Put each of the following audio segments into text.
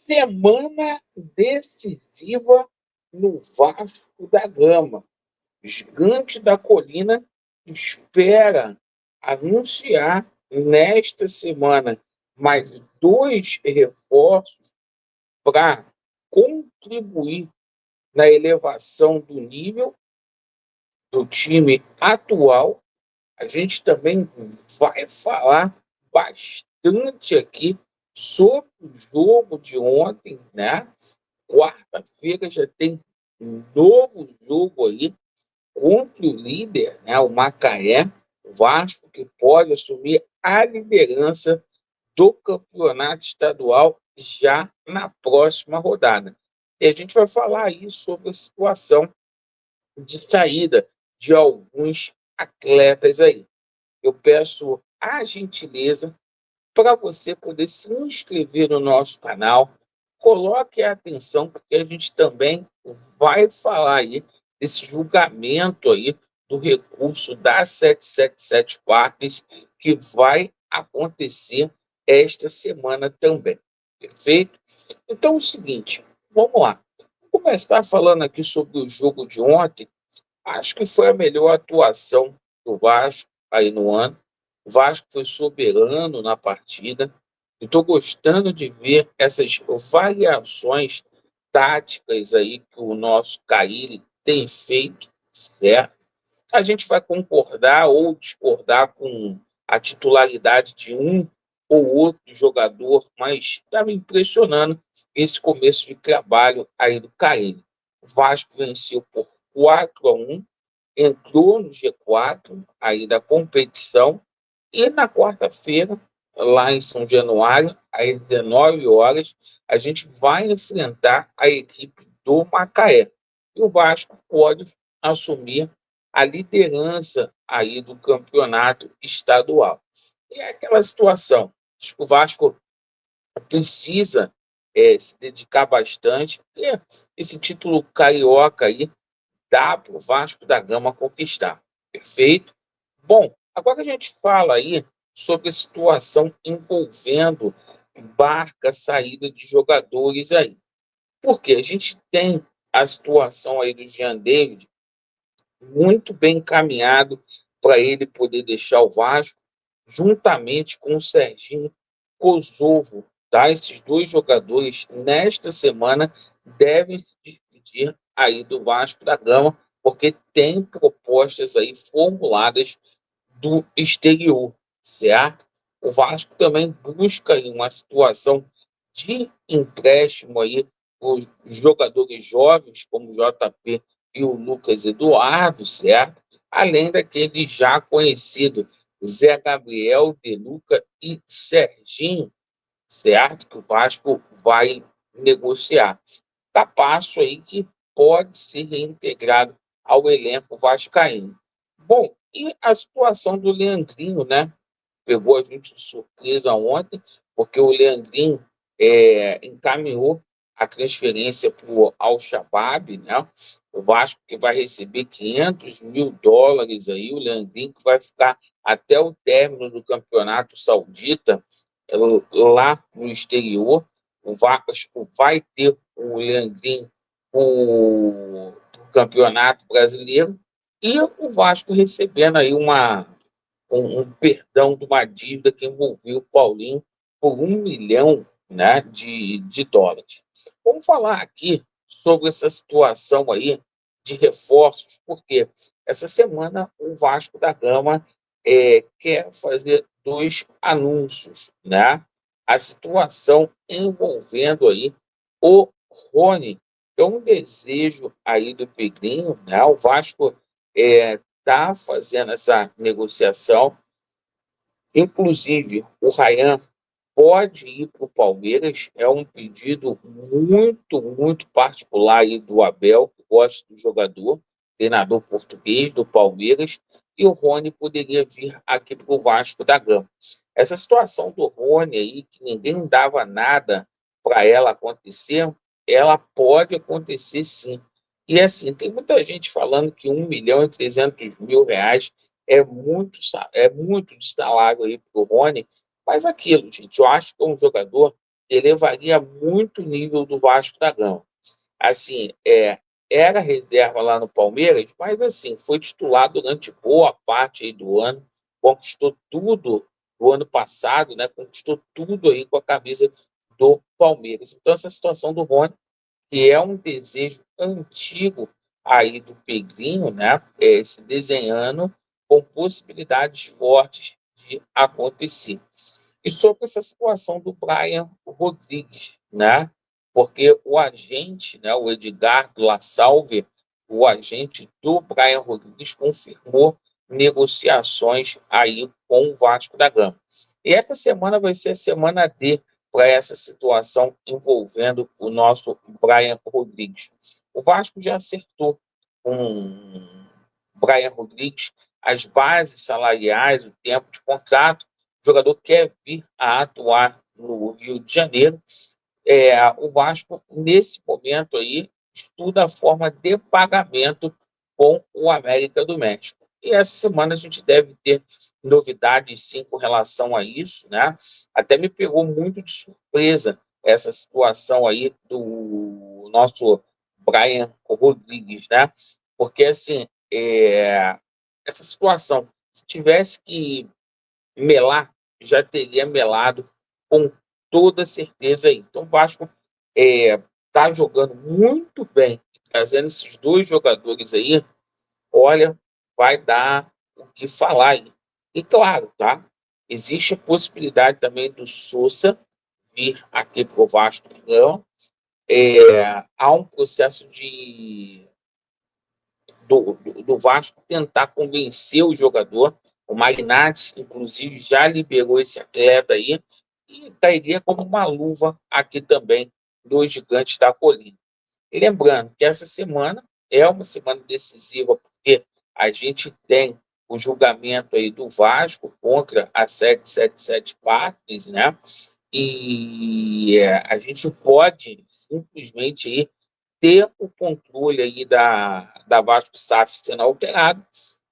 Semana decisiva no Vasco da Gama. Gigante da Colina espera anunciar nesta semana mais 2 reforços para contribuir na elevação do nível do time atual. A gente também vai falar bastante aqui sobre o jogo de ontem, né? Quarta-feira já tem um novo jogo aí contra o líder, né, o Macaé, o Vasco, que pode assumir a liderança do campeonato estadual já na próxima rodada. E a gente vai falar aí sobre a situação de saída de alguns atletas aí. Eu peço a gentileza para você poder se inscrever no nosso canal, coloque a atenção, porque a gente também vai falar aí desse julgamento aí do recurso da 777 Partes, que vai acontecer esta semana também. Perfeito? Então é o seguinte, vamos lá. Vou começar falando aqui sobre o jogo de ontem. Acho que foi a melhor atuação do Vasco aí no ano. O Vasco foi soberano na partida. Estou gostando de ver essas variações táticas aí que o nosso Carilli tem feito, certo? A gente vai concordar ou discordar com a titularidade de um ou outro jogador, mas está me impressionando esse começo de trabalho aí do Carilli. O Vasco venceu por 4-1, entrou no G4 aí da competição e na quarta-feira, lá em São Januário, às 19 horas, a gente vai enfrentar a equipe do Macaé. E o Vasco pode assumir a liderança aí do campeonato estadual. E é aquela situação, acho que o Vasco precisa se dedicar bastante, porque esse título carioca aí dá para o Vasco da Gama conquistar. Perfeito? Bom, agora a gente fala aí sobre a situação envolvendo barca, saída de jogadores aí. Porque a gente tem a situação aí do Jean David muito bem encaminhado para ele poder deixar o Vasco, juntamente com o Serginho Kosovo. Tá? Esses dois jogadores, nesta semana, devem se despedir aí do Vasco da Gama, porque tem propostas aí formuladas do exterior, certo? O Vasco também busca aí uma situação de empréstimo aí os jogadores jovens, como o JP e o Lucas Eduardo, certo? Além daquele já conhecido Zé Gabriel, De Luca e Serginho, certo? Que o Vasco vai negociar. Capasso aí que pode ser reintegrado ao elenco vascaíno. Bom, e a situação do Leandrinho, né? Pegou a gente de surpresa ontem, porque o Leandrinho encaminhou a transferência para o Al-Shabaab, né? O Vasco que vai receber US$ 500 mil aí, o Leandrinho que vai ficar até o término do campeonato saudita lá no exterior. O Vasco vai ter o Leandrinho o campeonato brasileiro e o Vasco recebendo aí um perdão de uma dívida que envolveu o Paulinho por 1 milhão, né, de dólares. Vamos falar aqui sobre essa situação aí de reforços, porque essa semana o Vasco da Gama quer fazer 2 anúncios, né? A situação envolvendo aí o Rony, é um desejo aí do Pedrinho, né? O Vasco está fazendo essa negociação. Inclusive, o Ryan pode ir para o Palmeiras, é um pedido muito, muito particular aí do Abel, que gosta do jogador, treinador português do Palmeiras, e o Rony poderia vir aqui para o Vasco da Gama. Essa situação do Rony aí, que ninguém dava nada para ela acontecer, ela pode acontecer sim. E assim, tem muita gente falando que 1.300.000 reais é muito de salário aí para o Rony, mas aquilo, gente, eu acho que é um jogador elevaria muito o nível do Vasco da Gama. Assim, era reserva lá no Palmeiras, mas assim, foi titular durante boa parte aí do ano, conquistou tudo do ano passado, né? Conquistou tudo aí com a camisa do Palmeiras. Então, essa situação do Rony, que é um desejo antigo aí do Pedrinho, né? Se desenhando com possibilidades fortes de acontecer. E sobre essa situação do Brian Rodrigues, né? Porque o agente, né, o Edgar La Salve, o agente do Brian Rodrigues, confirmou negociações aí com o Vasco da Gama. E essa semana vai ser a semana D para essa situação envolvendo o nosso Brian Rodrigues. O Vasco já acertou com o Brian Rodrigues as bases salariais, o tempo de contrato. O jogador quer vir a atuar no Rio de Janeiro. O Vasco, nesse momento aí, estuda a forma de pagamento com o América do México. E essa semana a gente deve ter novidades, sim, com relação a isso, né? Até me pegou muito de surpresa essa situação aí do nosso Brian Rodrigues, né? Porque, assim, essa situação, se tivesse que melar, já teria melado com toda certeza aí. Então, o Vasco está jogando muito bem, trazendo esses dois jogadores aí. Olha, vai dar o que falar aí. E claro, tá? Existe a possibilidade também do Sousa vir aqui para o Vasco. Então, há um processo do Vasco tentar convencer o jogador. O Magnati, inclusive, já liberou esse atleta aí e cairia como uma luva aqui também dos Gigantes da Colina. E lembrando que essa semana é uma semana decisiva, porque a gente tem o julgamento aí do Vasco contra a 777 Partes, né? E a gente pode simplesmente aí ter o controle aí da Vasco SAF sendo alterado,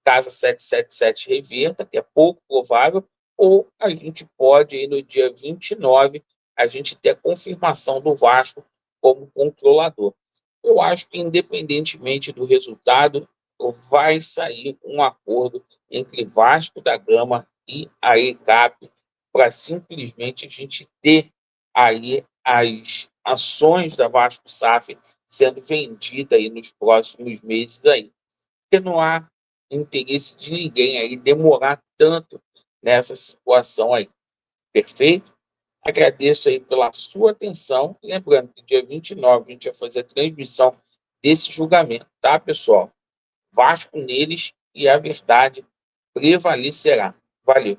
caso a 777 reverta, que é pouco provável, ou a gente pode, aí no dia 29, a gente ter a confirmação do Vasco como controlador. Eu acho que, independentemente do resultado, vai sair um acordo entre Vasco da Gama e a ECAP para simplesmente a gente ter aí as ações da Vasco SAF sendo vendida aí nos próximos meses aí. Porque não há interesse de ninguém aí demorar tanto nessa situação aí. Perfeito? Agradeço aí pela sua atenção. Lembrando que dia 29 a gente vai fazer a transmissão desse julgamento, tá, pessoal? Vasco neles e a verdade prevalecerá. Valeu.